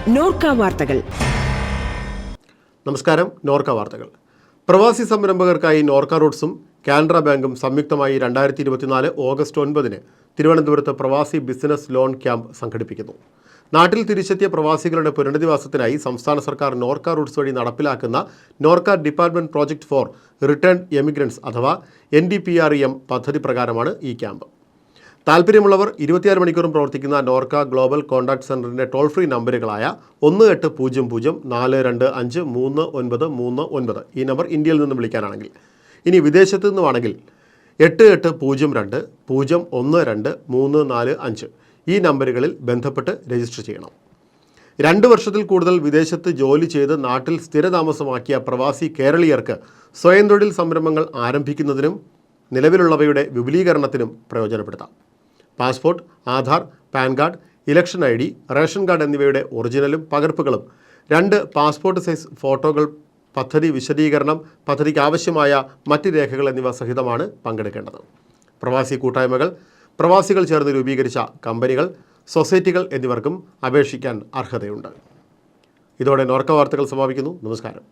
നോർക്ക വാർത്തകൾ. നമസ്കാരം. നോർക്ക വാർത്തകൾ. പ്രവാസി സംരംഭകർക്കായി നോർക്ക റൂട്ട്സും കാനറ ബാങ്കും സംയുക്തമായി 2024 ഓഗസ്റ്റ് 9 തിരുവനന്തപുരത്ത് പ്രവാസി ബിസിനസ് ലോൺ ക്യാമ്പ് സംഘടിപ്പിക്കുന്നു. നാട്ടിൽ തിരിച്ചെത്തിയ പ്രവാസികളുടെ പുനരധിവാസത്തിനായി സംസ്ഥാന സർക്കാർ നോർക്ക റൂട്ട്സ് വഴി നടപ്പിലാക്കുന്ന Norka department project four return emigrants അഥവാ NDPREM പദ്ധതി പ്രകാരമാണ് ഈ ക്യാമ്പ്. താല്പര്യമുള്ളവർ 24 മണിക്കൂറും പ്രവർത്തിക്കുന്ന നോർക്ക ഗ്ലോബൽ കോൺടാക്ട് സെൻ്ററിൻ്റെ ടോൾ ഫ്രീ നമ്പറുകളായ 1800-425-3939 ഈ നമ്പർ ഇന്ത്യയിൽ നിന്ന് വിളിക്കാനാണെങ്കിൽ, ഇനി വിദേശത്ത് നിന്നുമാണെങ്കിൽ 8802-012-345 ഈ നമ്പറുകളിൽ ബന്ധപ്പെട്ട് രജിസ്റ്റർ ചെയ്യണം. 2 വർഷത്തിൽ കൂടുതൽ വിദേശത്ത് ജോലി ചെയ്ത് നാട്ടിൽ സ്ഥിരതാമസമാക്കിയ പ്രവാസി കേരളീയർക്ക് സ്വയം തൊഴിൽ സംരംഭങ്ങൾ ആരംഭിക്കുന്നതിനും നിലവിലുള്ളവയുടെ വിപുലീകരണത്തിനും പ്രയോജനപ്പെടുത്താം. Passport, Aadhaar, pan card, election ID, ration card എന്നിവയുടെ ഒറിജിനലും പകർപ്പുകളും 2 പാസ്പോർട്ട് സൈസ് ഫോട്ടോകൾ, പദ്ധതി വിശദീകരണം, പദ്ധതിക്ക് ആവശ്യമായ മറ്റ് രേഖകൾ എന്നിവ സഹിതമാണ് പങ്കെടുക്കേണ്ടത്. പ്രവാസി കൂട്ടായ്മകൾ, പ്രവാസികൾ ചേർന്ന് രൂപീകരിച്ച കമ്പനികൾ, സൊസൈറ്റികൾ എന്നിവർക്കും അപേക്ഷിക്കാൻ അർഹതയുണ്ട്. ഇതോടെ നോർക്ക വാർത്തകൾ സമാപിക്കുന്നു. നമസ്കാരം.